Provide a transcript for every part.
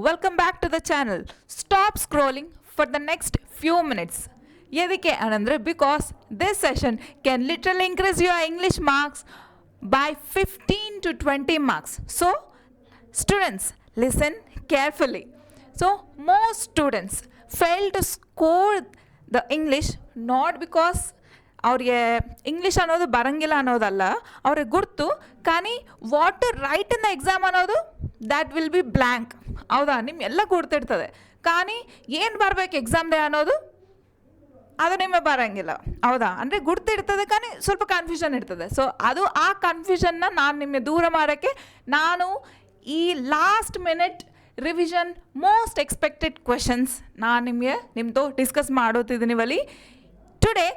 welcome back to the channel. Stop scrolling for the next few minutes. Yedike anandre because this session can literally increase your English marks by 15 to 20 marks. So students, listen carefully. So most students fail to score the English not because ಅವ್ರಿಗೆ ಇಂಗ್ಲೀಷ್ ಅನ್ನೋದು ಬರಂಗಿಲ್ಲ ಅನ್ನೋದಲ್ಲ, ಅವ್ರಿಗೆ ಗುರ್ತು, కానీ what to write in the exam ಅನ್ನೋದು that will be blank. ಹೌದಾ? ನಿಮ್ಗೆಲ್ಲ ಗುರ್ತಿರ್ತದೆ, కానీ ಏನು ಬರಬೇಕು ಎಕ್ಸಾಮ್ ಡೇ ಅನ್ನೋದು ಅದು ನಿಮಗೆ ಬರೋಂಗಿಲ್ಲ. ಹೌದಾ? ಅಂದರೆ ಗುರ್ತಿರ್ತದೆ, కానీ ಸ್ವಲ್ಪ ಕನ್ಫ್ಯೂಷನ್ ಇರ್ತದೆ. ಸೊ ಅದು ಆ ಕನ್ಫ್ಯೂಷನ್ನ ನಾನು ನಿಮಗೆ ದೂರ ಮಾಡೋಕ್ಕೆ ನಾನು ಈ last minute revision most expected questions ನಾನು ನಿಮ್ಮದು ಡಿಸ್ಕಸ್ ಮಾಡೋತಿದ್ದೀನಿ. ಬಲಿ today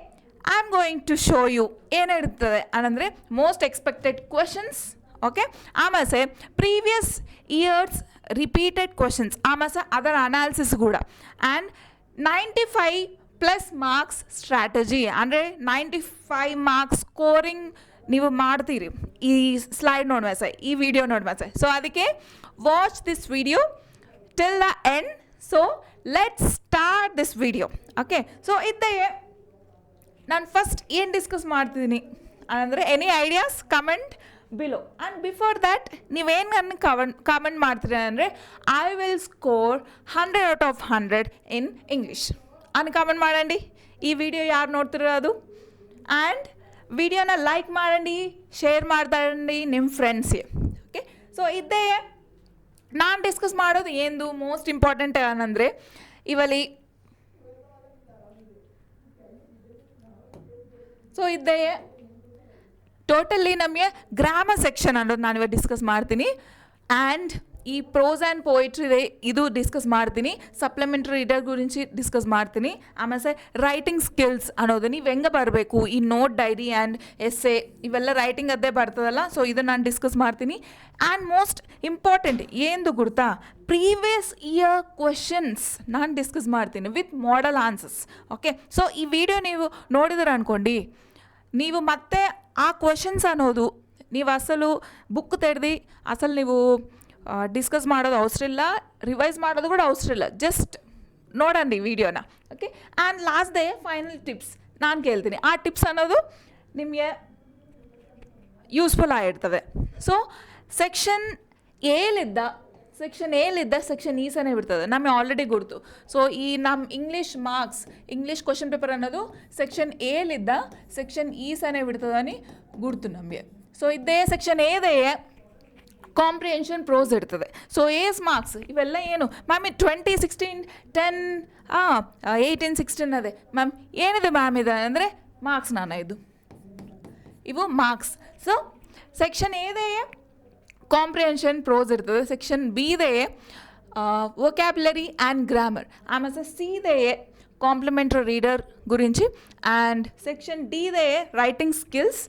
I am going to show you ಏನಿರ್ತದೆ ಅನ್ನಂದರೆ ಮೋಸ್ಟ್ ಎಕ್ಸ್ಪೆಕ್ಟೆಡ್ ಕ್ವೆಶನ್ಸ್. ಓಕೆ, ಆಮೇಲೆ ಪ್ರೀವಿಯಸ್ ಇಯರ್ಸ್ ರಿಪೀಟೆಡ್ ಕ್ವೆಶನ್ಸ್, ಆಮೇಲೆ ಅದರ ಅನಾಲಿಸಿಸ್ ಕೂಡ, ಆ್ಯಂಡ್ 95+ ಮಾರ್ಕ್ಸ್ ಸ್ಟ್ರಾಟಜಿ, ಅಂದರೆ 95 ಮಾರ್ಕ್ಸ್ ಸ್ಕೋರಿಂಗ್ ನೀವು ಮಾಡ್ತೀರಿ ಈ ಸ್ಲೈಡ್ ನೋಡ್ಮೇಲೆ, ಈ ವಿಡಿಯೋ ನೋಡ್ಮೇಲೆ. ಸೊ ಅದಕ್ಕೆ watch this video till the end. So let's start this video. Okay, so ಇದ್ದೇ ನಾನು ಫಸ್ಟ್ ಏನು ಡಿಸ್ಕಸ್ ಮಾಡ್ತಿದ್ದೀನಿ ಅಂದರೆ any ideas comment below. And before that ನೀವೇನು ನನ್ನ ಕಾಮೆಂಟ್ ಮಾಡ್ತೀರಿ ಅಂದರೆ I will score 100/100 in English అని ಕಾಮೆಂಟ್ ಮಾಡಂడి. ಈ ವಿಡಿಯೋ ಯಾರು ನೋಡ್ತಿರೋದು, ಆ್ಯಂಡ್ ವಿಡಿಯೋನ ಲೈಕ್ ಮಾಡಂడి, ಶೇರ್ ಮಾಡ್ತಾರಂడి ನಿಮ್ಮ ಫ್ರೆಂಡ್ಸ್ಗೆ. ಓಕೆ, ಸೊ ಇದೇ ನಾನು ಡಿಸ್ಕಸ್ ಮಾಡೋದು ಏನು ಮೋಸ್ಟ್ ಇಂಪಾರ್ಟೆಂಟ್ ಏನಂದರೆ ಇವಲ್ಲಿ ಸೊ ಇದೇ ಟೋಟಲಿ ನಮಗೆ ಗ್ರಾಮರ್ ಸೆಕ್ಷನ್ ಅನ್ನೋದು ನಾನು ಇವಾಗ ಡಿಸ್ಕಸ್ ಮಾಡ್ತೀನಿ. ಆ್ಯಂಡ್ ಈ ಪ್ರೋಸ್ ಆ್ಯಂಡ್ ಪೋಯಿಟ್ರಿ ಇದು ಡಿಸ್ಕಸ್ ಮಾಡ್ತೀನಿ. ಸಪ್ಲಿಮೆಂಟ್ರಿ ರೀಡರ್ ಗುరించి ಡಿಸ್ಕಸ್ ಮಾಡ್ತೀನಿ. ಆಮೇಲೆ ರೈಟಿಂಗ್ ಸ್ಕಿಲ್ಸ್ ಅನ್ನೋದು ನೀವು ಹೆಂಗೆ ಬರಬೇಕು, ಈ ನೋಟ್ ಡೈರಿ ಆ್ಯಂಡ್ ಎಸ್ಸೆ ಇವೆಲ್ಲ ರೈಟಿಂಗ್ ಅದೇ ಬರ್ತದಲ್ಲ, ಸೊ ಇದನ್ನು ನಾನು ಡಿಸ್ಕಸ್ ಮಾಡ್ತೀನಿ. ಆ್ಯಂಡ್ ಮೋಸ್ಟ್ ಇಂಪಾರ್ಟೆಂಟ್ ಏನು ಗುರ್ತಾ, ಪ್ರೀವಿಯಸ್ ಇಯರ್ ಕ್ವೆಶನ್ಸ್ ನಾನು ಡಿಸ್ಕಸ್ ಮಾಡ್ತೀನಿ with model answers. Okay, so ಈ ವಿಡಿಯೋ ನೀವು ನೋಡಿದ್ರೆ ಅಂದ್ಕೊಂಡು ನೀವು ಮತ್ತೆ ಆ ಕ್ವೆಶನ್ಸ್ ಅನ್ನೋದು ನೀವು ಅಸಲು ಬುಕ್ ತೆರೆದು ಅಸಲು ನೀವು ಡಿಸ್ಕಸ್ ಮಾಡೋದು ಅವಸರ ಇಲ್ಲ, ರಿವೈಸ್ ಮಾಡೋದು ಕೂಡ ಅವಸರ ಇಲ್ಲ, ಜಸ್ಟ್ ನೋಡಂడి ವಿಡಿಯೋನ. Okay, and last day final tips ನಾನು ಕೇಳ್ತೀನಿ. ಆ ಟಿಪ್ಸ್ ಅನ್ನೋದು ನಿಮಗೆ ಯೂಸ್ಫುಲ್ ಆಗಿರ್ತವೆ. ಸೊ ಸೆಕ್ಷನ್ ಎಲಿದ್ದ ಸೆಕ್ಷನ್ ಈ ಸನೇ ಬಿಡ್ತದೆ, ನಮಗೆ ಆಲ್ರೆಡಿ ಗುರ್ತು. ಸೊ ಈ ನಮ್ಮ ಇಂಗ್ಲೀಷ್ ಕ್ವಶನ್ ಪೇಪರ್ ಅನ್ನೋದು ಸೆಕ್ಷನ್ ಎಲಿದ್ದ ಸೆಕ್ಷನ್ ಈ ಸನೇ ಬಿಡ್ತದೆ ಗುರ್ತು ನಮಗೆ. ಸೊ ಇದೇ ಸೆಕ್ಷನ್ ಎದೇ ಕಾಂಪ್ರಿಹೆನ್ಷನ್ ಪ್ರೋಸ್ ಇರ್ತದೆ. ಸೊ ಏಸ್ ಮಾರ್ಕ್ಸ್ ಇವೆಲ್ಲ ಏನು ಮ್ಯಾಮ್ 2016 10 18 16 ಅದೇ ಮ್ಯಾಮ್ ಏನಿದೆ ಮ್ಯಾಮ್ ಇದೆ ಅಂದರೆ ಮಾರ್ಕ್ಸ್ ಇದು ಇವು ಮಾರ್ಕ್ಸ್. ಸೊ ಸೆಕ್ಷನ್ ಎದೇ ಕಾಂಪ್ರಿಹೆನ್ಷನ್ ಪ್ರೋಸ್ ಇರ್ತದೆ, ಸೆಕ್ಷನ್ ಬಿದೇ ವೊಕ್ಯಾಬ್ಯುಲರಿ ಆ್ಯಂಡ್ ಗ್ರಾಮರ್, ಆಮೇಲೆ ಸಿದೇ ಕಾಂಪ್ಲಿಮೆಂಟರಿ ರೀಡರ್ ಗುరించి, ಆ್ಯಂಡ್ ಸೆಕ್ಷನ್ ಡಿದೇ writing skills,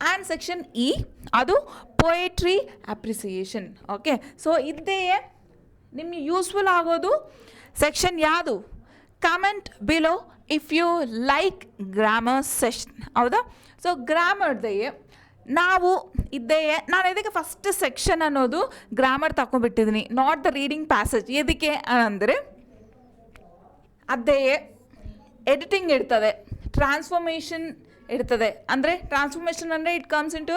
and section E ಅದು ಪೊಯೆಟ್ರಿ ಅಪ್ರಿಸಿಯೇಷನ್. ಓಕೆ, ಸೊ ಇದೇ ನಿಮಗೆ ಯೂಸ್ಫುಲ್ ಆಗೋದು ಸೆಕ್ಷನ್ ಯಾವುದು, comment below if you like grammar session. ಹೌದಾ? ಸೊ ಗ್ರಾಮರ್ದೇ ನಾವು ನಾನು ಇದಕ್ಕೆ ಫಸ್ಟ್ ಸೆಕ್ಷನ್ ಅನ್ನೋದು ಗ್ರಾಮರ್ ತಗೊಂಡ್ಬಿಟ್ಟಿದ್ದೀನಿ, ನಾಟ್ ದ ರೀಡಿಂಗ್ ಪ್ಯಾಸೇಜ್. ಇದಕ್ಕೆ ಅಂದರೆ ಅದೇ ಎಡಿಟಿಂಗ್ ಇರ್ತದೆ, ಟ್ರಾನ್ಸ್ಫಾರ್ಮೇಷನ್ ಇರ್ತದೆ. ಅಂದರೆ ಟ್ರಾನ್ಸ್ಫಾರ್ಮೇಷನ್ ಅಂದರೆ ಇಟ್ ಕಮ್ಸ್ ಇಂಟು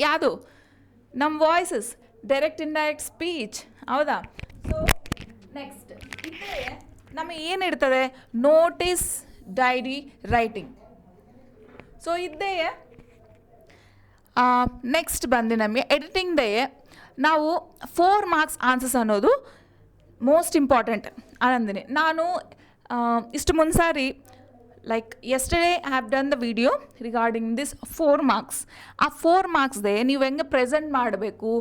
ಯಾವುದು ನಮ್ಮ ವಾಯ್ಸಸ್, ಡೈರೆಕ್ಟ್ ಇಂಡೈರೆಕ್ಟ್ ಸ್ಪೀಚ್. ಹೌದಾ? ಸೊ ನೆಕ್ಸ್ಟ್ ಇದೇ ನಮಗೆ ಏನಿರ್ತದೆ, ನೋಟಿಸ್ ಡೈರಿ ರೈಟಿಂಗ್. ಸೊ ಇದೇ ನೆಕ್ಸ್ಟ್ ಬಂದು ನಮಗೆ ಎಡಿಟಿಂಗ್ ಡೇ ನಾವು 4 ಮಾರ್ಕ್ಸ್ ಆನ್ಸರ್ಸ್ ಅನ್ನೋದು ಮೋಸ್ಟ್ ಇಂಪಾರ್ಟೆಂಟ್ ಅನ್ನಂದಿನಿ. ನಾನು ಇಷ್ಟು ಮುನ್ಸಾರಿ like yesterday I have done the video regarding this 4 marks. ಆ 4 ಮಾರ್ಕ್ಸ್ದೇ ನೀವು ಹೆಂಗೆ ಪ್ರೆಸೆಂಟ್ ಮಾಡಬೇಕು,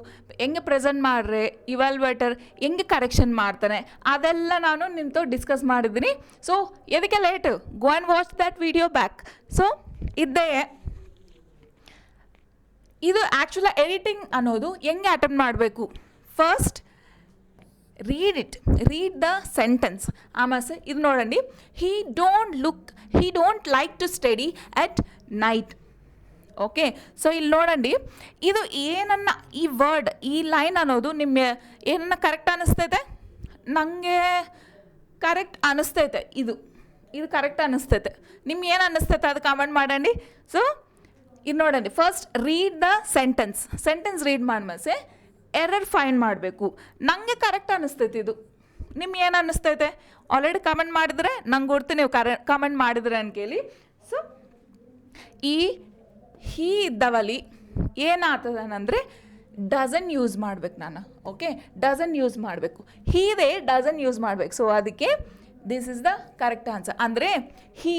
ಹೆಂಗೆ ಪ್ರೆಸೆಂಟ್ ಮಾಡ್ರೆ ಇವಾಲ್ಯುವೇಟರ್ ಹೆಂಗೆ ಕರೆಕ್ಷನ್ ಮಾಡ್ತಾನೆ ಅದೆಲ್ಲ ನಾನು ನಿಮ್ಮతో ಡಿಸ್ಕಸ್ ಮಾಡಿದ್ದೀನಿ. ಸೊ ಎದಕ್ಕೆ late, go and watch that video back. So ಇದೇ ಇದು ಆ್ಯಕ್ಚುಲಿ ಎಡಿಟಿಂಗ್ ಅನ್ನೋದು ಹೆಂಗೆ ಅಟೆಂಪ್ಟ್ ಮಾಡಬೇಕು, ಫಸ್ಟ್ ರೀಡ್ ದ ಸೆಂಟೆನ್ಸ್. ಆಮೇಲೆ ಇದು ನೋಡಂడి, he don't like to study at night. Okay, so ಇಲ್ಲಿ ನೋಡಂడి, ಇದು ಏನನ್ನ ಈ ವರ್ಡ್ ಈ ಲೈನ್ ಅನ್ನೋದು ನಿಮ್ಮ ಏನನ್ನ ಕರೆಕ್ಟ್ ಅನ್ನಿಸ್ತೈತೆ? ನನಗೆ ಕರೆಕ್ಟ್ ಅನ್ನಿಸ್ತೈತೆ, ಇದು ಕರೆಕ್ಟ್ ಅನ್ನಿಸ್ತೈತೆ. ನಿಮ್ಗೆ ಏನು ಅನ್ನಿಸ್ತೈತೆ ಅದು ಕಾಮೆಂಟ್ ಮಾಡಂడి. ಸೊ ಇದು ನೋಡಂడి, first read the sentence read ಮಾಡ್ಮೇಲೆ ಎರರ್ ಫೈಂಡ್ ಮಾಡಬೇಕು. ನನಗೆ ಕರೆಕ್ಟ್ ಅನ್ನಿಸ್ತೈತೆ ಇದು. ನಿಮ್ಗೆ ಏನು ಅನ್ನಿಸ್ತೈತೆ? ಆಲ್ರೆಡಿ ಕಮೆಂಟ್ ಮಾಡಿದರೆ ನಂಗೆ ಗೊತ್ತು ನೀವು ಕಮೆಂಟ್ ಮಾಡಿದ್ರೆ ಅನ್ಕೇಳಿ. ಸೊ ಈ ಹೀ ಇದ್ದವಲ್ಲಿ ಏನಾಗ್ತದನಂದರೆ ಡಸನ್ ಯೂಸ್ ಮಾಡ್ಬೇಕು ನಾನು. ಓಕೆ, ಡಸನ್ ಯೂಸ್ ಮಾಡಬೇಕು. ಹೀದೆ ಡಸನ್ ಯೂಸ್ ಮಾಡಬೇಕು. ಸೊ ಅದಕ್ಕೆ this is the correct answer. ಅಂದರೆ he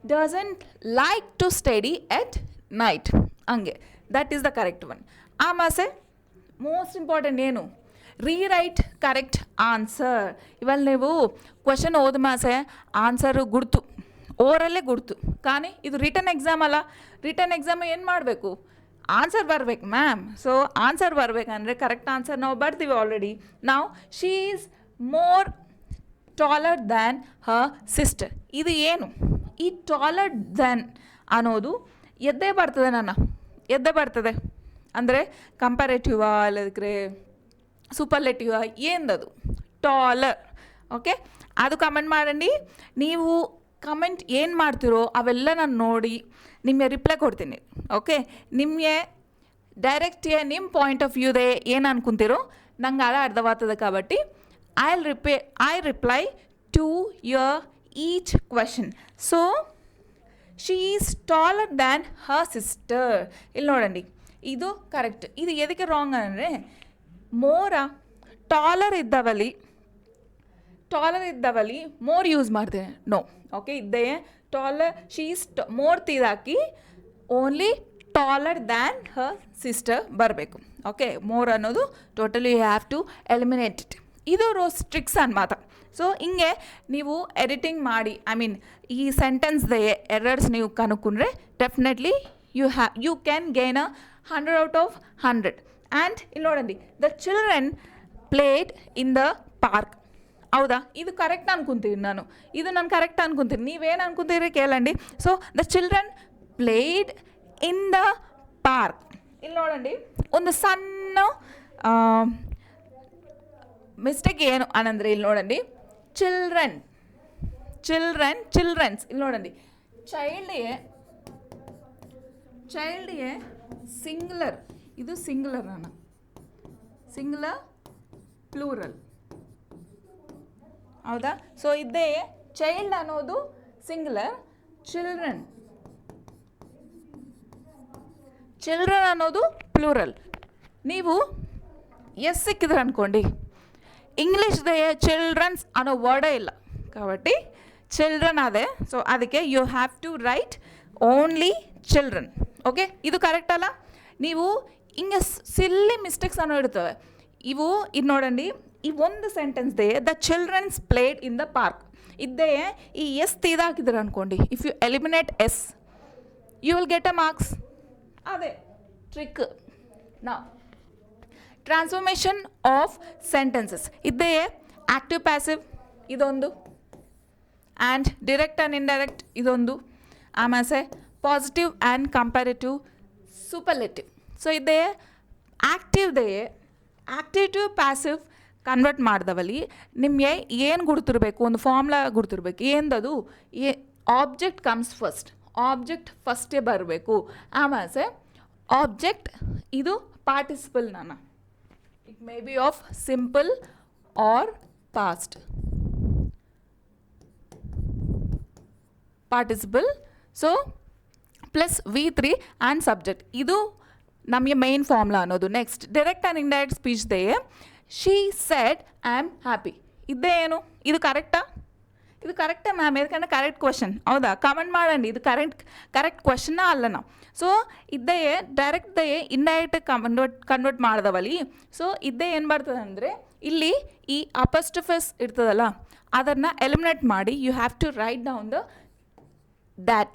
doesn't like to study at night, ಹಂಗೆ that is the correct one. ಆಮಾಸೆ ಮೋಸ್ಟ್ ಇಂಪಾರ್ಟೆಂಟ್ ಏನು? Rewrite correct answer. ಇವಾಗ ನೀವು ಕ್ವಶನ್ ಓದ ಮಾಸೆ ಆನ್ಸರು ಗುರ್ತು ಓರಲ್ಲೇ ಗುರ್ತು, కానీ ಇದು ರಿಟರ್ನ್ ಎಕ್ಸಾಮ್ ಅಲ್ಲ. ರಿಟರ್ನ್ ಎಕ್ಸಾಮ್ ಏನು ಮಾಡಬೇಕು? ಆನ್ಸರ್ ಬರಬೇಕು ಮ್ಯಾಮ್. ಸೊ ಆನ್ಸರ್ ಬರಬೇಕಂದ್ರೆ ಕರೆಕ್ಟ್ ಆನ್ಸರ್ ನಾವು ಬರ್ತೀವಿ ಆಲ್ರೆಡಿ. ನಾವು ಶೀ is more taller than her sister. ಇದು ಏನು? ಈ ಟಾಲರ್ ದ್ಯಾನ್ ಅನ್ನೋದು ಎದ್ದೇ ಬರ್ತದೆ ಅಂದರೆ ಕಂಪ್ಯಾರೇಟಿವಾ ಇಲ್ಲದಕ್ಕೆ ಸೂಪರ್ಲೆಟಿವಾ ಏನದು? ಟಾಲರ್. ಓಕೆ, ಅದು ಕಮೆಂಟ್ ಮಾಡಂడి. ನೀವು ಕಮೆಂಟ್ ಏನು ಮಾಡ್ತಿರೋ ಅವೆಲ್ಲ ನಾನು ನೋಡಿ ನಿಮಗೆ ರಿಪ್ಲೈ ಕೊಡ್ತೀನಿ. ಓಕೆ, ನಿಮಗೆ ಡೈರೆಕ್ಟ್ ನಿಮ್ಮ ಪಾಯಿಂಟ್ ಆಫ್ ವ್ಯೂದೆ ಏನು ಅನ್ಕೊಂತೀರೋ ನಂಗೆ ಅದು ಅರ್ಥವಾಗ್ತದೆ. కాబట్టి I reply to your each question. So she is taller than her sister. ಇಲ್ಲಿ ನೋಡಂడి, ಇದು ಕರೆಕ್ಟ್. ಇದು ಎದಕ್ಕೆ ರಾಂಗ್ ಅಂದರೆ ಟಾಲರ್ ಇದ್ದವಲ್ಲಿ ಮೋರ್ ಯೂಸ್ ಮಾಡ್ತೇನೆ. ನೋ, ಓಕೆ, ಇದ್ದೇ ಟಾಲರ್ ಶೀ ಈಸ್ ಮೋರ್ ತೀದಾಕಿ only taller than her sister ಬರಬೇಕು. ಓಕೆ, ಮೋರ್ ಅನ್ನೋದು totally you have to eliminate it. ಇದು ಟ್ರಿಕ್ಸ್ ಅನ್ಮಾತ. ಸೊ ಹಿಂಗೆ ನೀವು ಎಡಿಟಿಂಗ್ ಮಾಡಿ ಈ ಸೆಂಟೆನ್ಸ್ದೆ ಎರರ್ಸ್ ನೀವು ಕನುಕೊಂಡ್ರೆ definitely you can gain 100 out of 100. And ಇಲ್ಲಿ ನೋಡಂడి, the children played in the park. ಹೌದಾ? ಇದು ಕರೆಕ್ಟ್ ಅನ್ಕೊಂತೀನಿ ನಾನು. ಕರೆಕ್ಟ್ ಅನ್ಕೊಂತೀನಿ. ನೀವೇನು ಅನ್ಕೊಂತೀರಿ ಕೇಳಂడి. So the children played in the park. ಇಲ್ಲಿ ನೋಡಂడి, ಒಂದು ಸಣ್ಣ ಮಿಸ್ಟೇಕ್ ಏನು ಅನ್ನಂದ್ರೆ ಇಲ್ಲಿ ನೋಡಂడి, ಚಿಲ್ಡ್ರನ್ಸ್ ಇಲ್ಲಿ ನೋಡಂడి, ಚೈಲ್ಡ್ಗೆ ಸಿಂಗ್ಯುಲರ್, ಇದು ಸಿಂಗ್ಯುಲರ್ ಪ್ಲೂರಲ್. ಹೌದಾ? ಸೊ ಇದೇ ಚೈಲ್ಡ್ ಅನ್ನೋದು ಸಿಂಗ್ಯುಲರ್, ಚಿಲ್ಡ್ರನ್ ಅನ್ನೋದು ಪ್ಲೂರಲ್. ನೀವು ಎಸ್ ಸಿಕ್ಕಿದ್ರೆ ಅಂದ್ಕೊಂಡು ಇಂಗ್ಲೀಷ್ದೇ ಚಿಲ್ಡ್ರನ್ಸ್ ಅನ್ನೋ ವರ್ಡೇ ಇಲ್ಲ, కాబట్టి ಚಿಲ್ಡ್ರನ್ ಅದೇ. ಸೊ ಅದಕ್ಕೆ you have to write only children. Okay, ಇದು ಕರೆಕ್ಟ್ ಅಲ್ಲ? ನೀವು ಹಿಂಗೆ ಸಿಲ್ಲಿ ಮಿಸ್ಟೇಕ್ಸ್ ಅನ್ನೋ ಇರ್ತವೆ. ಇದು ನೋಡಂడి, ಈ ಒಂದು ಸೆಂಟೆನ್ಸ್ದೇ the childrens played in the park ಇದ್ದೇ ಈ ಎಸ್ ತೀದಾಕಿದ್ರೆ ಅಂದ್ಕೊಂಡು if you eliminate S you will get a marks. ಅದೇ ಟ್ರಿಕ್. ನಾವು ಟ್ರಾನ್ಸ್ಫಾರ್ಮೇಷನ್ ಆಫ್ ಸೆಂಟೆನ್ಸಸ್ ಇದ್ದೇ ಆ್ಯಕ್ಟಿವ್ ಪ್ಯಾಸಿವ್ ಇದೊಂದು, ಆ್ಯಂಡ್ ಡೈರೆಕ್ಟ್ ಆ್ಯಂಡ್ ಇಂಡೈರೆಕ್ಟ್ ಇದೊಂದು, ಆಮೇಲೆ positive and comparative superlative. So ಇದೇ ಆ್ಯಕ್ಟಿವ್ ಟು ಪ್ಯಾಸಿವ್ ಕನ್ವರ್ಟ್ ಮಾಡಿದವಲ್ಲಿ ನಿಮಗೆ ಏನು ಗುರ್ತಿರ್ಬೇಕು? ಒಂದು ಫಾರ್ಮ್ಲಾ ಗುರ್ತಿರ್ಬೇಕು. ಏನದು? ಆಬ್ಜೆಕ್ಟ್ ಕಮ್ಸ್ ಆಬ್ಜೆಕ್ಟ್ ಫಸ್ಟೇ ಬರಬೇಕು. ಆಮೇಲೆ ಆಬ್ಜೆಕ್ಟ್ ಇದು participle. It may be of simple or past participle. So plus V3 and subject, ಇದು ನಮಗೆ ಮೈನ್ ಫಾರ್ಮ್ಲಾ ಅನ್ನೋದು. ನೆಕ್ಸ್ಟ್ ಡೈರೆಕ್ಟ್ ಆ್ಯಂಡ್ ಇಂಡೈರೆಕ್ಟ್ ಸ್ಪೀಚ್ದೇ she said I am happy. ಇದೇ ಏನು? ಇದು ಕರೆಕ್ಟಾ ಮ್ಯಾಮ್? ಯಾಕಂದ್ರೆ ಕರೆಕ್ಟ್ ಕ್ವಶನ್. ಹೌದಾ? ಕಮೆಂಟ್ ಮಾಡಂడి, ಇದು ಕರೆಕ್ಟ್ ಕ್ವಶನ್ನ ಅಲ್ಲ ನಾವು. ಸೊ ಇದ್ದೇ ಡೈರೆಕ್ಟ್ದೇ ಇಂಡೈರೆಕ್ಟ್ ಕನ್ವರ್ಟ್ ಮಾಡ್ದವಲ್ಲಿ. ಸೊ ಇದ್ದೇ ಏನು ಬರ್ತದೆ ಅಂದರೆ ಇಲ್ಲಿ ಈ ಅಪಸ್ಟ್ರಫಸ್ ಇರ್ತದಲ್ಲ ಅದನ್ನು ಎಲಿಮಿನೇಟ್ ಮಾಡಿ you have to write down the that.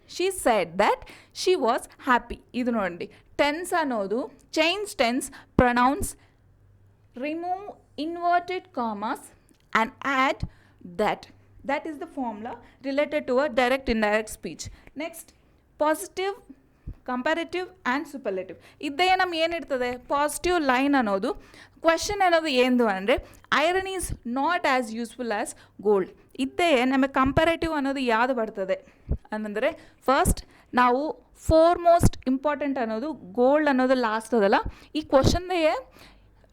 She said that she was happy. ಇದು ನೋಡಂడి, ಟೆನ್ಸ್ ಅನ್ನೋದು change tense, pronouns, remove inverted commas and add that. That is the formula related to a direct indirect speech. Next, positive comparative and superlative. ಇದ್ದೇ ನಮ್ಗೆ ಏನಿರ್ತದೆ, positive line ಅನ್ನೋದು question ಅನ್ನೋದು ಏನು ಅಂದರೆ iron is not as useful as gold. ಇದ್ದೇ ನಮಗೆ comparative ಅನ್ನೋದು ಯಾವುದು ಬರ್ತದೆ ಅಂದರೆ ಫಸ್ಟ್ ನಾವು ಫೋರ್ಮೋಸ್ಟ್ ಇಂಪಾರ್ಟೆಂಟ್ ಅನ್ನೋದು ಗೋಲ್ಡ್ ಅನ್ನೋದು ಲಾಸ್ಟ್ ಅದಲ್ಲ. ಈ ಕ್ವಶನ್ದೇ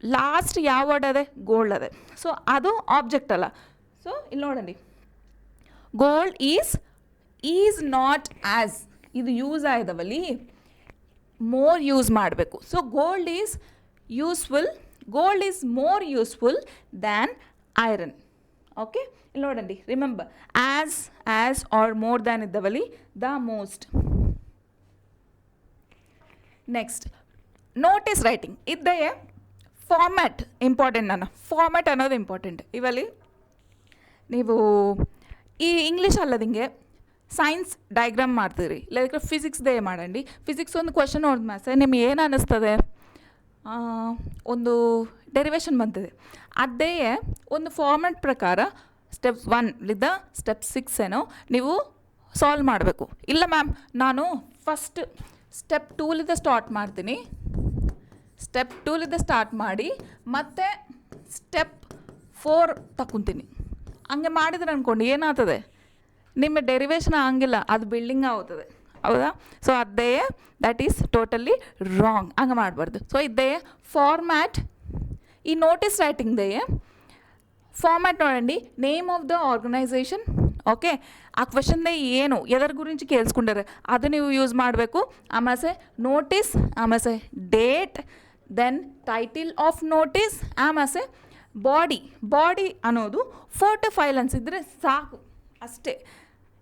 ಲಾಸ್ಟ್ ಯಾವ ವರ್ಡ್ ಅದೇ, ಗೋಲ್ಡ್ ಅದೇ. ಸೊ ಅದು ಆಬ್ಜೆಕ್ಟ್ ಅಲ್ಲ. ಸೊ ಇಲ್ಲಿ ನೋಡಂడి, ಗೋಲ್ಡ್ ಈಸ್ ನಾಟ್ ಆ್ಯಸ್, ಇದು ಯೂಸ್ ಆಯ್ದವಲ್ಲಿ ಮೋರ್ ಯೂಸ್ ಮಾಡಬೇಕು. So gold is useful, gold is more useful than iron. Okay, ಇಲ್ಲಿ ನೋಡಂడి, remember as or more than ಇದ್ದವಲ್ಲಿ the most. Next notice writing ಇದ್ದೇ ಫಾರ್ಮ್ಯಾಟ್ ಇಂಪಾರ್ಟೆಂಟ್. ನಾನು format ಅನ್ನೋದು important. ಇವಲ್ಲಿ ನೀವು ಈ ಇಂಗ್ಲೀಷ್ ಅಲ್ಲದಿಂಗೆ ಸೈನ್ಸ್ ಡಯಾಗ್ರಾಮ್ ಮಾಡ್ತೀರಿ, ಇಲ್ಲದಕ್ಕೆ ಫಿಸಿಕ್ಸ್ದೇ ಮಾಡಂడి. ಫಿಸಿಕ್ಸ್ ಒಂದು ಕ್ವಶನ್ ನೋಡಿದ ಮ್ಯಾಸೆ ನಿಮ್ಗೆ ಏನು ಅನ್ನಿಸ್ತದೆ, ಒಂದು ಡೆರಿವೇಷನ್ ಬಂದಿದೆ, ಅದೇ ಒಂದು ಫಾರ್ಮ್ಯಾಟ್ ಪ್ರಕಾರ ಸ್ಟೆಪ್ 1 ಸ್ಟೆಪ್ 6 ಏನೋ ನೀವು ಸಾಲ್ವ್ ಮಾಡಬೇಕು. ಇಲ್ಲ ಮ್ಯಾಮ್ ನಾನು ಫಸ್ಟ್ ಸ್ಟೆಪ್ 2 ಸ್ಟಾರ್ಟ್ ಮಾಡ್ತೀನಿ, ಸ್ಟೆಪ್ 2 ಸ್ಟಾರ್ಟ್ ಮಾಡಿ ಮತ್ತೆ ಸ್ಟೆಪ್ 4 ತಗೊತೀನಿ, ಹಂಗೆ ಮಾಡಿದ್ರೆ ಅಂದ್ಕೊಂಡು ಏನಾಗ್ತದೆ, ನಿಮ್ಮ ಡೆರಿವೇಷನ್ ಹಂಗಿಲ್ಲ, ಅದು ಬಿಲ್ಡಿಂಗ್ ಆಗ್ತದೆ. ಹೌದಾ? ಸೊ ಅದೇ ದ್ಯಾಟ್ ಈಸ್ ಟೋಟಲಿ ರಾಂಗ್, ಹಂಗೆ ಮಾಡಬಾರ್ದು. ಸೊ ಇದೇ ಫಾರ್ಮ್ಯಾಟ್. ಈ ನೋಟಿಸ್ ರೈಟಿಂಗ್ದೇ ಫಾರ್ಮ್ಯಾಟ್ ನೋಡಂడి, name of the organisation. Okay, ಆ ಕ್ವೆಶನ್ದೇ ಏನು ಎದರ ಗುరించి ಕೇಳಿಸ್ಕೊಂಡಾರೆ ಅದು ನೀವು ಯೂಸ್ ಮಾಡಬೇಕು. ಆಮೇಲೆ ನೋಟಿಸ್, ಆಮೇಲೆ date, then title of notice, ಆಮೇಲೆ ಬಾಡಿ ಅನ್ನೋದು 4 to 5 ಲೈನ್ಸ್ ಇದ್ದರೆ ಸಾಕು ಅಷ್ಟೇ.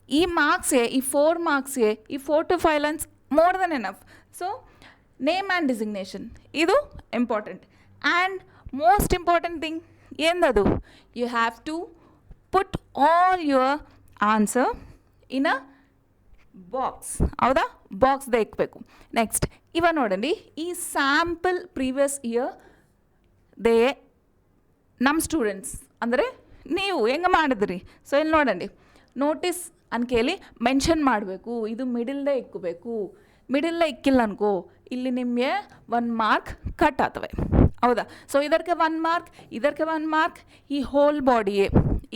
ಈ ಮಾರ್ಕ್ಸ್ಗೆ, ಈ 4 ಮಾರ್ಕ್ಸ್ಗೆ ಈ 4 to 5 lines more then enough. So name and designation ಇದು important. And most important thing ಏನದು, you have to put all your answer in a box. ಹೌದಾ? ಬಾಕ್ಸ್ದೇ ಇಕ್ಬೇಕು. ನೆಕ್ಸ್ಟ್ ಇವಾಗ ನೋಡಂడి, ಈ ಸ್ಯಾಂಪಲ್ ಪ್ರೀವಿಯಸ್ ಇಯರ್ ದೇ ನಮ್ಮ ಸ್ಟೂಡೆಂಟ್ಸ್ ಅಂದರೆ ನೀವು ಹೆಂಗೆ ಮಾಡಿದ್ರಿ. ಸೊ ಇಲ್ಲಿ ನೋಡಂడి, ನೋಟಿಸ್ ಅನ್ಕೇಳಿ ಮೆನ್ಷನ್ ಮಾಡಬೇಕು, ಇದು ಮಿಡಿಲ್ದೇ ಇಕ್ಕಬೇಕು. ಮಿಡಿಲ್ದೇ ಇಕ್ಕಿಲ್ಲ ಅನ್ಕೋ, ಇಲ್ಲಿ ನಿಮಗೆ 1 ಮಾರ್ಕ್ ಕಟ್ ಆಗ್ತವೆ. ಹೌದಾ? ಸೊ ಇದಕ್ಕೆ 1 ಮಾರ್ಕ್, ಇದಕ್ಕೆ 1 ಮಾರ್ಕ್, ಈ ಹೋಲ್ ಬಾಡಿಯೇ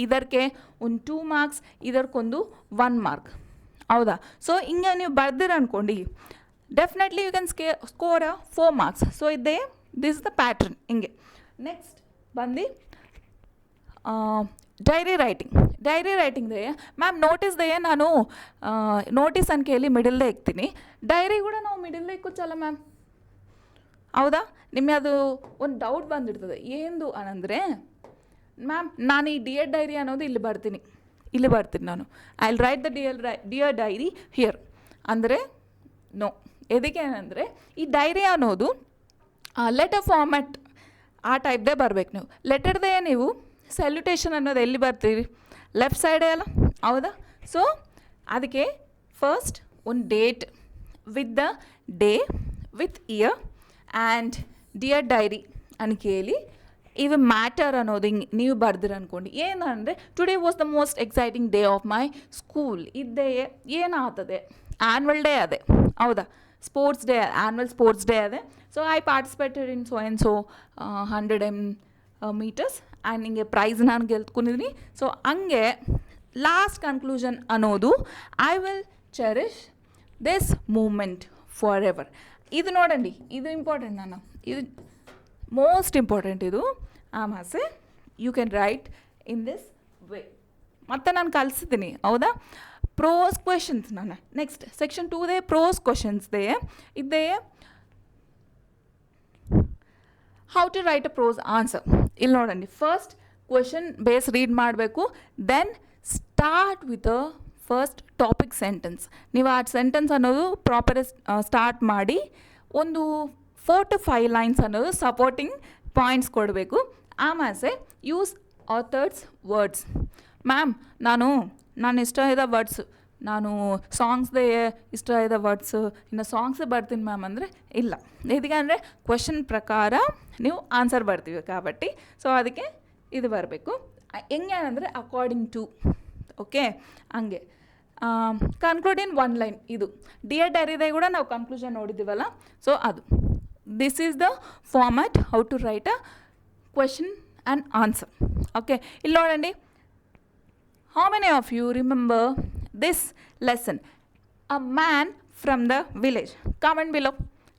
ಇದಕ್ಕೆ ಒಂದು 2 ಮಾರ್ಕ್ಸ್, ಇದಕ್ಕೊಂದು 1 ಮಾರ್ಕ್. ಹೌದಾ? ಸೊ ಹಿಂಗೆ ನೀವು ಬರ್ದಿರ ಅನ್ಕೊಂಡು definitely you can score 4 marks. So ಇದೇ ದಿಸ್ ಇಸ್ ದ ಪ್ಯಾಟ್ರನ್ ಹಿಂಗೆ. ನೆಕ್ಸ್ಟ್ ಬಂದು ಡೈರಿ ರೈಟಿಂಗ್ದೇ ಮ್ಯಾಮ್ ನೋಟಿಸ್ದೇ ನಾನು ನೋಟಿಸ್ ಅನ್ಕೇಳಿ ಮಿಡಲ್ದೇ ಇಕ್ತೀನಿ, ಡೈರಿ ಕೂಡ ನಾವು ಮಿಡಲ್ದೇ ಇಕ್ಕೋಚಲ್ಲ ಮ್ಯಾಮ್. ಹೌದಾ? ನಿಮಗೆ ಅದು ಒಂದು ಡೌಟ್ ಬಂದಿರ್ತದೆ, ಏನು ಅನ್ನಂದರೆ ಮ್ಯಾಮ್ ನಾನು ಈ ಡಿಯರ್ ಡೈರಿ ಅನ್ನೋದು ಇಲ್ಲಿ ಬರ್ತೀನಿ ನಾನು, I will write the dear dairy here ಅಂದರೆ ನೋ. ಎದಕ್ಕೆ ಏನಂದರೆ ಈ ಡೈರಿ ಅನ್ನೋದು ಲೆಟರ್ ಫಾರ್ಮ್ಯಾಟ್ ಆ ಟೈಪ್ದೇ ಬರಬೇಕು. ನೀವು ಲೆಟರ್ದೇ ನೀವು ಸಲ್ಯೂಟೇಷನ್ ಅನ್ನೋದು ಎಲ್ಲಿ ಬರ್ತೀರಿ, ಲೆಫ್ಟ್ ಸೈಡೇ ಅಲ್ಲ. ಹೌದಾ? ಸೊ ಅದಕ್ಕೆ ಫಸ್ಟ್ ಒಂದು date with the day with year and dear diary ಅನ್ಕೇಳಿ ಇವು ಮ್ಯಾಟರ್ ಅನ್ನೋದು ಹಿಂಗೆ ನೀವು ಬರ್ದಿರ ಅಂದ್ಕೊಂಡು ಏನಂದರೆ today was the most exciting day of my school. ಇದ್ದೇ ಏನಾಗ್ತದೆ, ಆ್ಯನ್ವಲ್ ಡೇ ಅದೇ. ಹೌದಾ? Sports day, annual sports day ಅದೇ. So I participated in so and so 100 meters and ಹಿಂಗೆ ಪ್ರೈಸ್ ನಾನು ಗೆಲ್ತ್ಕೊಂಡಿದ್ದೀನಿ. ಸೊ ಹಂಗೆ ಲಾಸ್ಟ್ ಕನ್ಕ್ಲೂಷನ್ ಅನ್ನೋದು I will cherish this moment forever. ಇದು ನೋಡಂడి, ಇದು ಇಂಪಾರ್ಟೆಂಟ್. ನಾನು ಇದು ಮೋಸ್ಟ್ ಇಂಪಾರ್ಟೆಂಟ್ ಇದು. ಆಮೇಲೆ you can write in this way. ಮತ್ತೆ ನಾನು ಕಲಿಸಿದ್ದೀನಿ. ಹೌದಾ? ಪ್ರೋಸ್ ಕ್ವೆಶನ್ಸ್ ನಾನು ನೆಕ್ಸ್ಟ್ ಸೆಕ್ಷನ್ 2ದೇ ಪ್ರೋಸ್ ಕ್ವೆಶನ್ಸ್ದೇ ಇದ್ದೇ how to write a prose answer. ಇಲ್ಲಿ ನೋಡಂడి, ಫಸ್ಟ್ ಕ್ವೆಶನ್ ಬೇಸ್ ರೀಡ್ ಮಾಡಬೇಕು, then start with a first topic sentence. ನೀವು ಆ ಸೆಂಟೆನ್ಸ್ ಅನ್ನೋದು ಪ್ರಾಪರ್ ಸ್ಟಾರ್ಟ್ ಮಾಡಿ ಒಂದು 4 to 5 ಲೈನ್ಸ್ ಅನ್ನೋದು ಸಪೋರ್ಟಿಂಗ್ ಪಾಯಿಂಟ್ಸ್ ಕೊಡಬೇಕು. ಆಮೇಲೆ ಯೂಸ್ ಆಥರ್ಸ್ ವರ್ಡ್ಸ್. ಮ್ಯಾಮ್ ನಾನು ಇಷ್ಟ ಇದ್ದ ವರ್ಡ್ಸ್, ನಾನು ಸಾಂಗ್ಸ್ದೇ ಇಷ್ಟ ಇದ್ದ ವರ್ಡ್ಸು ಇನ್ನು ಸಾಂಗ್ಸೇ ಬರ್ತೀನಿ ಮ್ಯಾಮ್ ಅಂದರೆ ಇಲ್ಲ. ಇದಕ್ಕೆ ಅಂದರೆ ಕ್ವೆಶನ್ ಪ್ರಕಾರ ನೀವು ಆನ್ಸರ್ ಬರ್ತೀವಿ కాబట్టి ಸೊ ಅದಕ್ಕೆ ಇದು ಬರಬೇಕು. ಹೆಂಗೆ ಅಂದರೆ ಅಕಾರ್ಡಿಂಗ್ ಟು. ಓಕೆ, ಹಂಗೆ ಕನ್ಕ್ಲೂಡ್ ಇನ್ ಒನ್ ಲೈನ್. ಇದು ಡಿಯರ್ ಡೈರಿದಾಗ ಕೂಡ ನಾವು ಕನ್ಕ್ಲೂಷನ್ ನೋಡಿದ್ದೀವಲ್ಲ, ಸೊ ಅದು this is the format how to write a question and answer. Okay, ಇಲ್ಲಿ ನೋಡಂడి, how many of you remember this lesson, a man from the village? Comment below,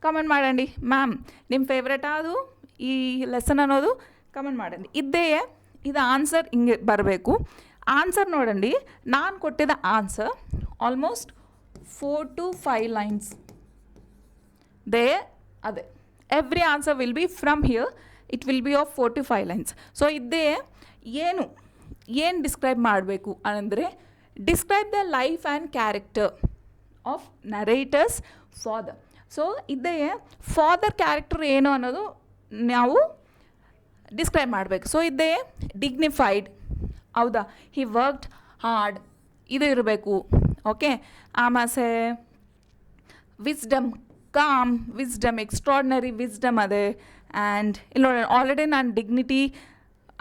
comment ಮಾಡಂడి. Ma'am ನಿಮ್ಮ favourite ಅದು ಈ lesson ಅನ್ನೋದು comment ಮಾಡಂడి. ಇದು answer ಹಿಂಗೆ ಬರಬೇಕು. ಆನ್ಸರ್ ನೋಡಂడి, ನಾನು ಕೊಟ್ಟಿದ್ದ ಆನ್ಸರ್ ಆಲ್ಮೋಸ್ಟ್ 4 to 5 ಲೈನ್ಸ್ ಅದೇ every answer will be from here, it will be of 4 to 5 lines. So ಏನು ಡಿಸ್ಕ್ರೈಬ್ ಮಾಡಬೇಕು ಅಂದರೆ, describe the life and character of narrator's father. So father character ಏನು ಅನ್ನೋದು ನಾವು ಡಿಸ್ಕ್ರೈಬ್ ಮಾಡಬೇಕು. ಸೊ ಡಿಗ್ನಿಫೈಡ್, ಹೌದಾ, ಹಿ worked hard, ಇದು ಇರಬೇಕು. ಓಕೆ, ಆಮೇಲೆ wisdom, com, wisdom, extraordinary wisdom ಅದೇ. ಆ್ಯಂಡ್ ಇಲ್ಲಿ ನೋಡಿ, ಆಲ್ರೆಡಿ ನಾನು ಡಿಗ್ನಿಟಿ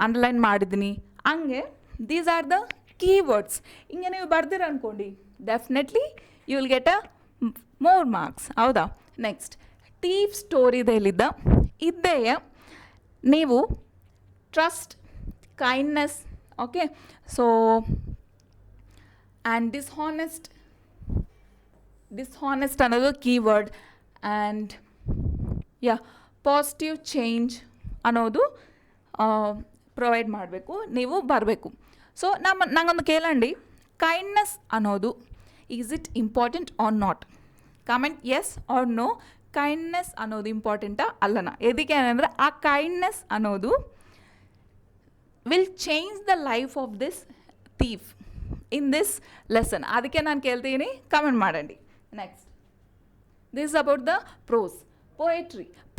ಅಂಡರ್ಲೈನ್ ಮಾಡಿದ್ದೀನಿ. ಹಂಗೆ ದೀಸ್ ಆರ್ ದ ಕೀವರ್ಡ್ಸ್. ಹಿಂಗೆ ನೀವು ಬರ್ದಿರ ಅಂದ್ಕೊಂಡು definitely you will get a more marks, ಹೌದಾ. ನೆಕ್ಸ್ಟ್ ಥೀಫ್ ಸ್ಟೋರಿದಲ್ಲಿದ್ದ ನೀವು trust, kindness, okay, so and dishonest ಅನ್ನೋದು ಕೀವರ್ಡ್. ಆ್ಯಂಡ್ ಪಾಸಿಟಿವ್ ಚೇಂಜ್ ಅನ್ನೋದು ಪ್ರೊವೈಡ್ ಮಾಡಬೇಕು, ನೀವು ಬರಬೇಕು. ಸೊ ನಂಗೊಂದು ಕೇಳಂడి, ಕೈಂಡ್ನೆಸ್ ಅನ್ನೋದು is it important or not? Comment yes or no. Kindness ಅನ್ನೋದು ಇಂಪಾರ್ಟೆಂಟಾ ಅಲ್ಲನ? ಎದಕ್ಕೆ ಅಂದರೆ ಆ ಕೈಂಡ್ನೆಸ್ ಅನ್ನೋದು will change the life of this thief in this lesson. ಅದಕ್ಕೆ ನಾನು ಕೇಳ್ತೀನಿ, comment ಮಾಡಂడి. Next this about the prose.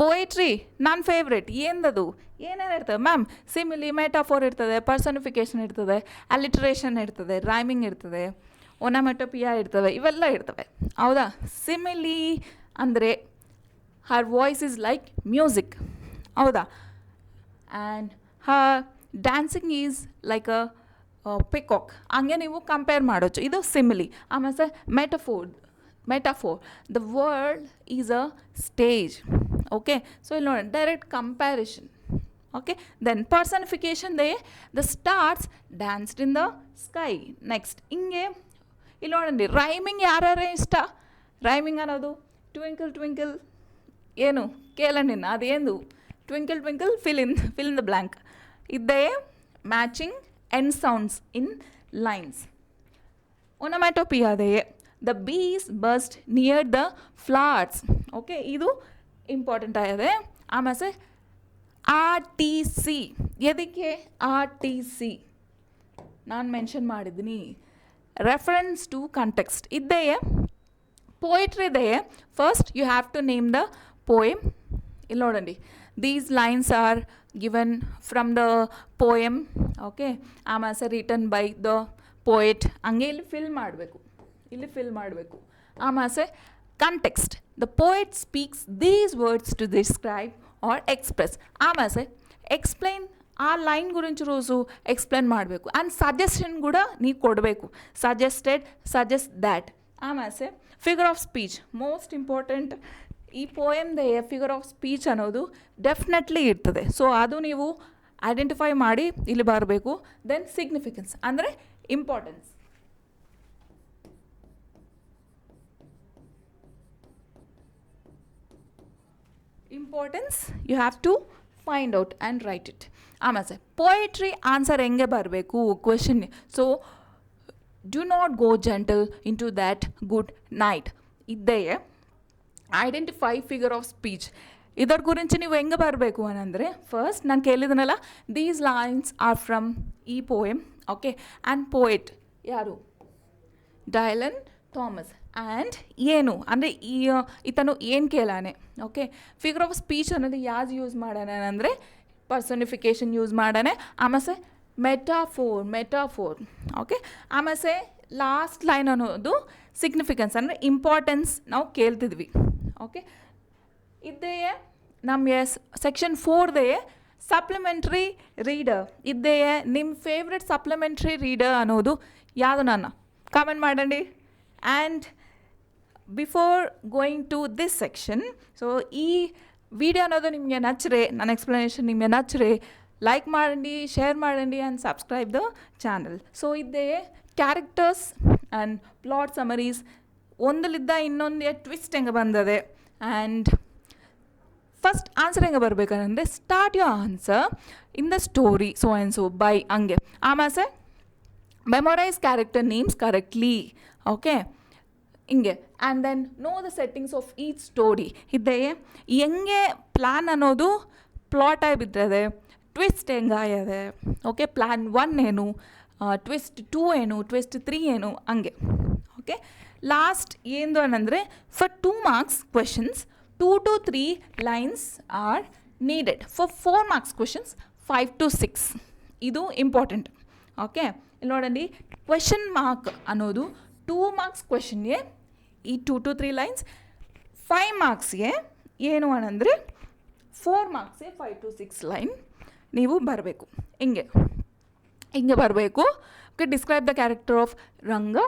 Poetry ನನ್ನ ಫೇವ್ರೇಟ್. ಏನದು? ಏನೇನು ಇರ್ತದೆ ಮ್ಯಾಮ್? ಸಿಮಿಲಿ, ಮೆಟಾಫೋರ್ ಇರ್ತದೆ, ಪರ್ಸನಿಫಿಕೇಷನ್ ಇರ್ತದೆ, ಅಲಿಟ್ರೇಷನ್ ಇರ್ತದೆ, ರೈಮಿಂಗ್ ಇರ್ತದೆ, ಒನಮೆಟೋಪಿಯಾ ಇರ್ತವೆ, ಇವೆಲ್ಲ ಇರ್ತವೆ, ಹೌದಾ. ಸಿಮಿಲಿ ಅಂದರೆ her voice is like music, ಹೌದಾ. And her dancing is like a peacock. ಹಂಗೆ ನೀವು ಕಂಪೇರ್ ಮಾಡೋచ్చు, ಇದು ಸಿಮಿಲಿ. ಆಮೇಲೆ metaphor the world is a stage. Okay, so ಇಲ್ಲಿ ನೋಡಿ, direct comparison. Okay, then personification the stars danced in the sky. Next ಹಿಂಗೆ ಇಲ್ಲಿ ನೋಡಂడి, ರೈಮಿಂಗ್ ಯಾರ್ಯಾರೇ ಇಷ್ಟ? ರೈಮಿಂಗ್ ಅನ್ನೋದು ಟ್ವಿಂಕಲ್ ಟ್ವಿಂಕಲ್ ಏನು ಕೇಳಂడి, ಅದೇನು twinkle twinkle fill in the blank. Matching end sounds in lines. Onomatopoeia the bees buzzed near the flowers. Okay, ಇದು important ಆಗಿದೆ. ಆಮೇಲೆ RTC. ಎದಕ್ಕೆ RTC ನಾನು ಮೆನ್ಷನ್ ಮಾಡಿದ್ದೀನಿ? Reference to context. Poetry first you have to name the poem. ಇಲ್ಲಿ ನೋಡಂడి, these lines are given from the poem. Okay, ಆಮೇಲೆ written by the poet. ಹಂಗೆ ಇಲ್ಲಿ ಫಿಲ್ ಮಾಡಬೇಕು. ಆಮೇಲೆ context, the poet speaks these words to describe or express. ಆಮೇಲೆ explain, ಆ line ಗುరించి రోజు ಎಕ್ಸ್ಪ್ಲೇನ್ ಮಾಡಬೇಕು. ಆ್ಯಂಡ್ ಸಜೆಷನ್ ಕೂಡ ನೀವು ಕೊಡಬೇಕು. Suggest that. ಆಮೇಲೆ figure of speech, most important. ಈ ಪೋಯಮ್ದೇ ಫಿಗರ್ ಆಫ್ ಸ್ಪೀಚ್ ಅನ್ನೋದು ಡೆಫಿನೆಟ್ಲಿ ಇರ್ತದೆ. ಸೊ ಅದು ನೀವು ಐಡೆಂಟಿಫೈ ಮಾಡಿ ಇಲ್ಲಿ ಬರಬೇಕು. ದೆನ್ ಸಿಗ್ನಿಫಿಕೆನ್ಸ್ ಅಂದರೆ importance. You have to find out and write it. ಆಮೇಲೆ ಪೋಯಿಟ್ರಿ ಆನ್ಸರ್ ಹೆಂಗೆ ಬರಬೇಕು question. So do not go gentle into that good night. Identify figure of speech. ಇದರ ಗುరించి ನೀವು ಹೆಂಗೆ ಬರಬೇಕು ಅನ್ನಂದರೆ, ಫಸ್ಟ್ ನಾನು ಕೇಳಿದನಲ್ಲ, ದೀಸ್ ಲೈನ್ಸ್ ಆರ್ ಫ್ರಮ್ ಈ ಪೋಯಮ್. ಓಕೆ, ಆ್ಯಂಡ್ ಪೋಯೆಟ್ ಯಾರು? Dylan Thomas. ಆ್ಯಂಡ್ ಏನು ಅಂದರೆ ಈತನು ಏನು ಕೇಳಾನೆ. ಓಕೆ, ಫಿಗರ್ ಆಫ್ ಸ್ಪೀಚ್ ಅನ್ನೋದು ಯಾವ್ದು ಯೂಸ್ ಮಾಡಾನೆ ಅಂದರೆ ಪರ್ಸನಿಫಿಕೇಷನ್ ಯೂಸ್ ಮಾಡಾನೆ. ಆಮೇಲೆ ಮೆಟಾಫೋರ್. ಓಕೆ, ಆಮೇಲೆ ಲಾಸ್ಟ್ ಲೈನ್ ಅನ್ನೋದು ಸಿಗ್ನಿಫಿಕೆನ್ಸ್ ಅಂದರೆ ಇಂಪಾರ್ಟೆನ್ಸ್ ನಾವು ಕೇಳ್ತಿದ್ವಿ. ಓಕೆ, ನಮ್ಮ ಸೆಕ್ಷನ್ 4 ಸಪ್ಲಿಮೆಂಟ್ರಿ ರೀಡರ್. ನಿಮ್ಮ ಫೇವ್ರೆಟ್ ಸಪ್ಲಿಮೆಂಟ್ರಿ ರೀಡರ್ ಅನ್ನೋದು ಯಾವುದು? ನನ್ನ ಕಾಮೆಂಟ್ ಮಾಡಂడి. And before going to this section, so ಈ ವಿಡಿಯೋ ಅನ್ನೋದು ನಿಮಗೆ ನಚ್ಚರೆ, ನನ್ನ ಎಕ್ಸ್ಪ್ಲನೇಷನ್ ನಿಮಗೆ ನಚ್ಚರೆ, ಲೈಕ್ ಮಾಡಂడి, ಶೇರ್ ಮಾಡಂడి and subscribe the channel. So ಇದೇ ಕ್ಯಾರೆಕ್ಟರ್ಸ್ ಆ್ಯಂಡ್ ಪ್ಲಾಟ್ ಸಮರೀಸ್, ಒಂದಲಿದ್ದ ಇನ್ನೊಂದು ಟ್ವಿಸ್ಟ್ ಹೆಂಗೆ ಬಂದದೆ ಆ್ಯಂಡ್ ಫಸ್ಟ್ ಆನ್ಸರ್ ಹೆಂಗೆ ಬರ್ಬೇಕಂದ್ರೆ start your answer in the story so and so by ಹಂಗೆ. ಆಮೇಲೆ memorise character names correctly, okay ಹಿಂಗೆ. And then know the settings of each story. ಇದೇ ಹೆಂಗೆ ಪ್ಲ್ಯಾನ್ ಅನ್ನೋದು ಪ್ಲಾಟ್ ಆಗಿ ಬಿದ್ದದೆ, ಟ್ವಿಸ್ಟ್ ಹೆಂಗಾಯದೆ, ಓಕೆ ಪ್ಲ್ಯಾನ್ 1 ಏನು, ಟ್ವಿಸ್ಟ್ 2 ಏನು, ಟ್ವಿಸ್ಟ್ 3 ಏನು ಹಂಗೆ. ಓಕೆ ಲಾಸ್ಟ್ ಏನು ಅನ್ನಂದರೆ for 2 marks questions 2 to 3 lines are needed. For 4 marks questions 5 to 6. ಇದು ಇಂಪಾರ್ಟೆಂಟ್. ಓಕೆ ಇಲ್ಲಿ ನೋಡಂడి, ಕ್ವೆಶನ್ ಮಾರ್ಕ್ ಅನ್ನೋದು 2 marks ಕ್ವೆಶನ್ಗೆ ಈ 2 to 3 ಲೈನ್ಸ್, 5 marksಗೆ ಏನು ಅನ್ನಂದರೆ 4 marksಗೆ 5 to 6 ಲೈನ್ ನೀವು ಬರಬೇಕು. ಹಿಂಗೆ ಬರಬೇಕು. Okay describe the character of Ranga,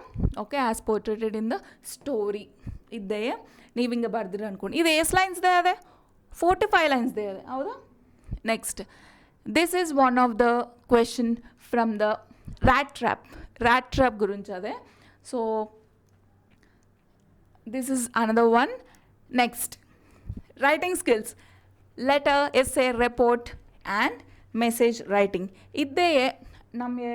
okay as portrayed in the story. ಇದ್ದೇ ನೀವು ಹಿಂಗೆ ಬರ್ದಿರ ಅನ್ಕೊಂಡು. ಇದು ಎಷ್ಟು ಲೈನ್ಸ್ದೇ ಅದೇ? 45 ಲೈನ್ಸ್ದೇ ಅದೇ, ಹೌದಾ? Next, this is one of the question from the rat trap ಗುరించి ಅದೇ. So this is another one. Next, writing skills, letter, essay, report and message writing. ಇದ್ದೇ ನಮಗೆ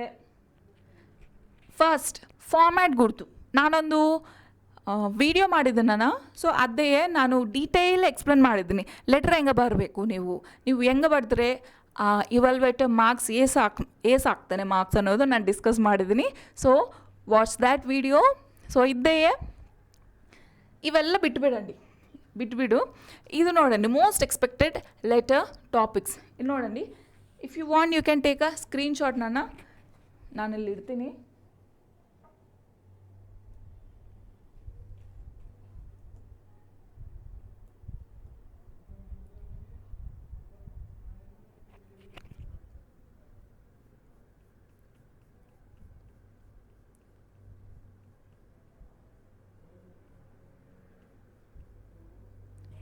ಫಸ್ಟ್ ಫಾರ್ಮ್ಯಾಟ್ ಗುರ್ತು. ನಾನೊಂದು ವಿಡಿಯೋ ಮಾಡಿದ್ದೆ ನಾನು, ಸೊ ಅದೇ ನಾನು ಡೀಟೇಲ್ ಎಕ್ಸ್ಪ್ಲೇನ್ ಮಾಡಿದ್ದೀನಿ. ಲೆಟ್ರ್ ಹೆಂಗೆ ಬರಬೇಕು, ನೀವು ಹೆಂಗೆ ಬರೆದ್ರೆ ಇವಾಲ್ವೇಟರ್ ಮಾರ್ಕ್ಸ್ ಏಸ್ ಆಗ್ತಾನೆ ಮಾರ್ಕ್ಸ್ ಅನ್ನೋದು ನಾನು ಡಿಸ್ಕಸ್ ಮಾಡಿದ್ದೀನಿ. So watch that video. So ಇದ್ದೇ ಇವೆಲ್ಲ ಬಿಟ್ಬಿಡು. ಇದು ನೋಡಂడి, ಮೋಸ್ಟ್ ಎಕ್ಸ್ಪೆಕ್ಟೆಡ್ ಲೆಟರ್ ಟಾಪಿಕ್ಸ್. ಇಲ್ಲಿ ನೋಡಂడి, if you want you can take a screenshot. ನಾನಿಲ್ಲಿ ಇಡ್ತೀನಿ.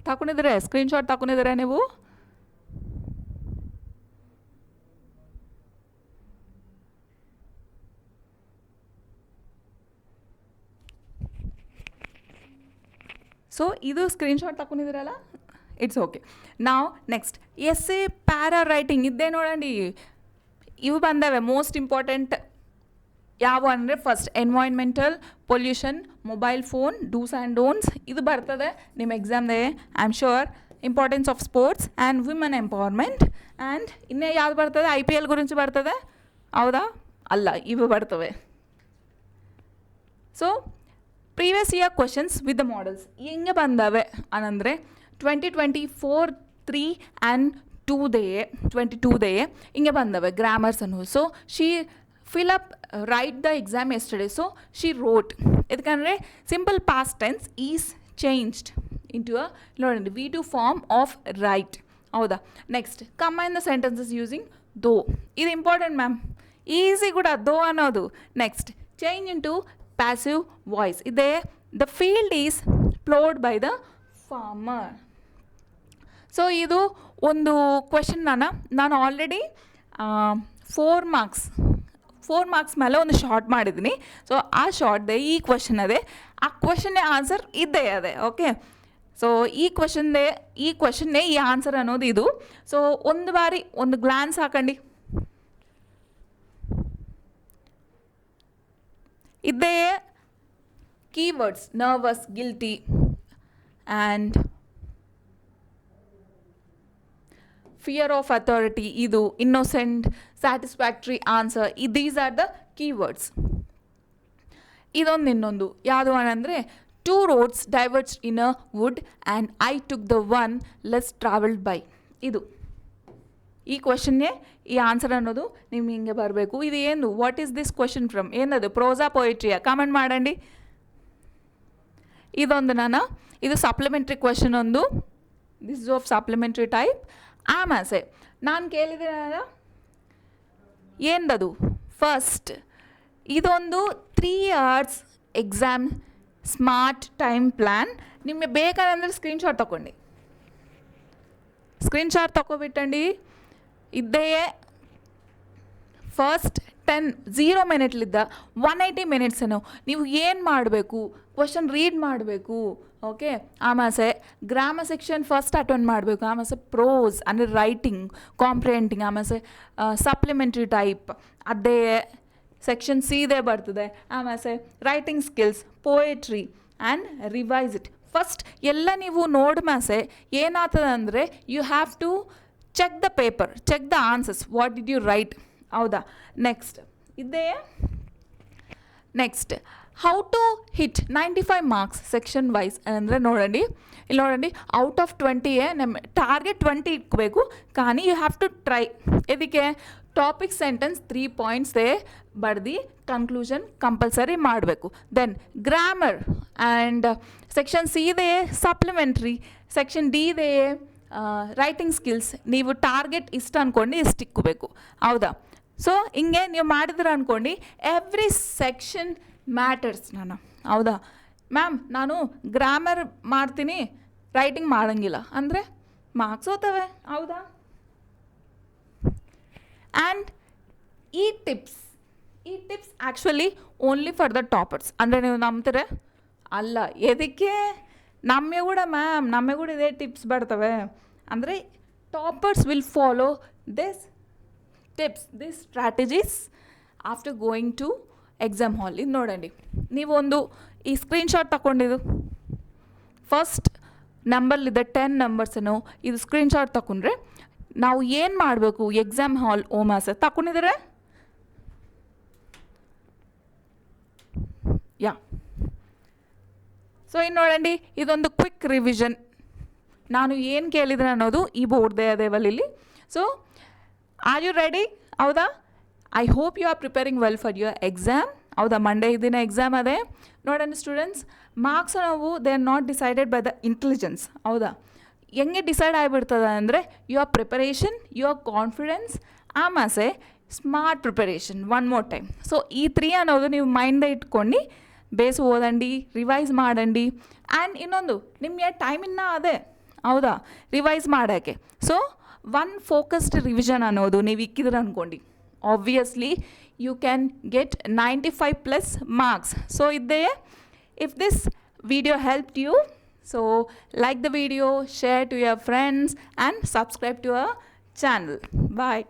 ತಗೊಂಡಿದ್ರೆ ಸ್ಕ್ರೀನ್ಶಾಟ್ ತಗೊಂಡಿದ್ದೀರಾ ನೀವು? ಸೊ ಇದು ಸ್ಕ್ರೀನ್ಶಾಟ್ ತಗೊಂಡಿದ್ದೀರಲ್ಲ, ಇಟ್ಸ್ ಓಕೆ. ನಾವು ನೆಕ್ಸ್ಟ್ ಎಸ್ಸೆ, ಪ್ಯಾರಾ ರೈಟಿಂಗ್ ಇದ್ದೇ ನೋಡಂడి. ಇವು ಬಂದವೆ ಮೋಸ್ಟ್ ಇಂಪಾರ್ಟೆಂಟ್. ಯಾವ ಅಂದರೆ first environmental pollution, mobile phone, dos and don'ts. ಇದು ಬರ್ತದೆ ನಿಮ್ಮ ಎಕ್ಸಾಮ್ದೇ I am sure. Importance of sports and women empowerment. And ಇನ್ನೇ ಯಾವ್ದು ಬರ್ತದೆ? IPL ಗುరించి ಬರ್ತದೆ, ಹೌದಾ? ಅಲ್ಲ, ಇವು ಬರ್ತವೆ. So previous year questions with the models ಹೆಂಗೆ ಬಂದವೆ ಅನ್ನಂದರೆ 2024 3 ಆ್ಯಂಡ್ 22 ಹಿಂಗೆ ಬಂದವೆ ಗ್ರಾಮರ್ಸ್ ಅನ್ನೋದು. So she fill up write the exam yesterday, so she wrote. ಇದಕ್ಕಂದರೆ simple past tense is changed into a ನೋಡಂడి V2 ಫಾರ್ಮ್ ಆಫ್ ರೈಟ್, ಹೌದಾ? Next, combine the sentences using though. ಇದು important ma'am, easy ಕೂಡ though ಅನ್ನೋದು. Next, change into passive voice. ಇದೇ the field is ploughed by the farmer. So ಇದು ಒಂದು question ನಾನು already 4 marks ಮೇಲೆ ಒಂದು ಶಾರ್ಟ್ ಮಾಡಿದ್ದೀನಿ. ಸೊ ಆ ಶಾರ್ಟ್ದೆ ಈ ಕ್ವೆಶನ್ ಅದೇ, ಆ ಕ್ವೆಶನ್ನೇ ಆನ್ಸರ್ ಇದ್ದೇ ಅದೇ. ಓಕೆ, ಸೊ ಈ ಕ್ವೆಶನ್ನೇ ಈ ಆನ್ಸರ್ ಅನ್ನೋದು ಇದು. ಸೊ ಒಂದು ಬಾರಿ ಒಂದು ಗ್ಲಾನ್ಸ್ ಹಾಕಂಡಿ. ಇದ್ದೇ keywords, nervous, guilty and fear of authority, ಇದು innocent, satisfactory answer, these are the keywords. ಇನ್ನೊಂದು ಯಾವುದು ಅಂದರೆ 2 roads diverged in a wood and I took the one less travelled by. ಇದು ಈ ಕ್ವೆಶನ್ನೇ ಈ ಆನ್ಸರ್ ಅನ್ನೋದು ನಿಮ್ಗೆ ಹಿಂಗೆ ಬರಬೇಕು. ಇದು ಏನು, what is this question from? ಏನದು, ಪ್ರೋಸಾ ಪೊಯಿಟ್ರಿಯಾ? ಕಾಮೆಂಟ್ ಮಾಡಂడి. ಇದು ಸಪ್ಲಿಮೆಂಟ್ರಿ ಕ್ವೆಶನ್ ಒಂದು. This is of supplementary type. ಆಮೇಲೆ ನಾನು ಕೇಳಿದೆ ಏನದು ಫಸ್ಟ್ ಇದೊಂದು 3 hours exam smart time plan. ನಿಮಗೆ ಬೇಕಾದಂದ್ರೆ ಸ್ಕ್ರೀನ್ಶಾಟ್ ತೊಗೊಂಡು ಸ್ಕ್ರೀನ್ಶಾಟ್ ತೊಗೊಬಿಟ್ಟಂడి ಇದ್ದೇ ಫಸ್ಟ್ 0 ಮಿನಿಟ್ಲಿದ್ದ 180 ಮಿನಿಟ್ಸನ್ನು ನೀವು ಏನು ಮಾಡಬೇಕು, ಕ್ವಶನ್ ರೀಡ್ ಮಾಡಬೇಕು. ಓಕೆ, ಆಮೇಲೆ ಗ್ರಾಮರ್ ಸೆಕ್ಷನ್ ಫಸ್ಟ್ ಅಟೆಂಡ್ ಮಾಡಬೇಕು. ಆಮೇಲೆ ಪ್ರೋಸ್ ಅಂದರೆ ರೈಟಿಂಗ್, ಕಾಂಪ್ರಿಹೆಂಡಿಂಗ್, ಆಮೇಲೆ ಸಪ್ಲಿಮೆಂಟ್ರಿ ಟೈಪ್ ಅದೇ ಸೆಕ್ಷನ್ ಸೀದೇ ಬರ್ತದೆ. ಆಮೇಲೆ writing skills, poetry and revise it. First ಎಲ್ಲ ನೀವು ನೋಡ್ಮೇಲೆ ಏನಾಗ್ತದೆ ಅಂದರೆ you have to check the paper, check the answers, what did you write. ಹೌದಾ? Next next how to hit 95 marks section wise ಅಂದರೆ ನೋಡಂడి, ಇಲ್ಲಿ ನೋಡಂడి, ಔಟ್ ಆಫ್ 20 ನಮ್ಮ ಟಾರ್ಗೆಟ್ 20 ಇಟ್ಕೋಬೇಕು. కానీ ಯು ಹ್ಯಾವ್ ಟು ಟ್ರೈ. ಇದಕ್ಕೆ ಟಾಪಿಕ್ ಸೆಂಟೆನ್ಸ್ 3 ಪಾಯಿಂಟ್ಸೇ ಬಡ್ದು ಕನ್ಕ್ಲೂಷನ್ ಕಂಪಲ್ಸರಿ ಮಾಡಬೇಕು. Then grammar and section C ಇದೆ ಸಪ್ಲಿಮೆಂಟ್ರಿ, ಸೆಕ್ಷನ್ ಡಿ ಇದೆ ರೈಟಿಂಗ್ ಸ್ಕಿಲ್ಸ್. ನೀವು ಟಾರ್ಗೆಟ್ ಇಷ್ಟು ಅಂದ್ಕೊಂಡು ಇಷ್ಟು ಇಕ್ಕೋಬೇಕು. ಹೌದಾ? ಸೊ ಹಿಂಗೆ ನೀವು ಮಾಡಿದ್ರೆ ಅಂದ್ಕೊಂಡು ಎವ್ರಿ ಸೆಕ್ಷನ್ ಮ್ಯಾಟರ್ಸ್. ಹೌದಾ ಮ್ಯಾಮ್, ನಾನು ಗ್ರಾಮರ್ ಮಾಡ್ತೀನಿ, ರೈಟಿಂಗ್ ಮಾಡೋಂಗಿಲ್ಲ ಅಂದರೆ ಮಾರ್ಕ್ಸ್ ಹೋಗ್ತವೆ. ಹೌದಾ? ಆ್ಯಂಡ್ ಈ tips actually only for the toppers. ಅಂದರೆ ನೀವು ನಂಬ್ತೀರ ಅಲ್ಲ, ಎದಕ್ಕೆ ನಮಗೆ ಕೂಡ ಮ್ಯಾಮ್ ನಮಗೆ ಕೂಡ ಇದೇ ಟಿಪ್ಸ್ ಬರ್ತವೆ ಅಂದರೆ toppers will follow this tips, this strategies after going to exam hall. ಇದು ನೋಡಂడి, ನೀವೊಂದು ಈ ಸ್ಕ್ರೀನ್ಶಾಟ್ ತಗೊಂಡಿದ್ದು ಫಸ್ಟ್ ನಂಬರ್ಲಿದ್ದ 10 ನಂಬರ್ಸನ್ನು ಇದು ಸ್ಕ್ರೀನ್ಶಾಟ್ ತಗೊಂಡ್ರೆ ನಾವು ಏನು ಮಾಡಬೇಕು ಎಕ್ಸಾಮ್ ಹಾಲ್ ಓಮಾಸ ತಗೊಂಡಿದ್ರೆ ಯಾ. ಸೊ ಇನ್ನು ನೋಡಂడి, ಇದೊಂದು ಕ್ವಿಕ್ ರಿವಿಷನ್. ನಾನು ಏನು ಕೇಳಿದ್ರೆ ಅನ್ನೋದು ಈ ಬೋರ್ಡ್ದೇ ಅದೇವಲ್ಲಿ. So are you ready? ಹೌದಾ? I hope you are preparing well for your exam. ಹೌದಾ? ಮಂಡೇ ದಿನ ಎಕ್ಸಾಮ್ ಅದೇ ನೋಡೋಣ ಸ್ಟೂಡೆಂಟ್ಸ್. ಮಾರ್ಕ್ಸ್ ನಾವು they are not decided by the intelligence. ಹೌದಾ? ಹೆಂಗೆ ಡಿಸೈಡ್ ಆಗಿಬಿಡ್ತದೆ ಅಂದರೆ ಯುವರ್ ಪ್ರಿಪರೇಷನ್, ಯುವರ್ ಕಾನ್ಫಿಡೆನ್ಸ್, ಆಮೇಲೆ smart preparation one more time. So ಈ 3 ಅನ್ನೋದು ನೀವು ಮೈಂಡ್ದೇ ಇಟ್ಕೊಂಡು ಬೇಸ್ ಓದಂడి, ರಿವೈಸ್ ಮಾಡಂడి. ಆ್ಯಂಡ್ ಇನ್ನೊಂದು ನಿಮಗೆ ಟೈಮ್ ಇನ್ನೂ ಅದೇ. ಹೌದಾ? ರಿವೈಸ್ ಮಾಡೋಕ್ಕೆ. ಸೊ ಒನ್ ಫೋಕಸ್ಡ್ ರಿವಿಷನ್ ಅನ್ನೋದು ನೀವು ಇಕ್ಕಿದ್ರೆ ಅಂದ್ಕೊಂಡು obviously you can get 95+ marks. So if this video helped you, so like the video, share to your friends and subscribe to our channel. Bye.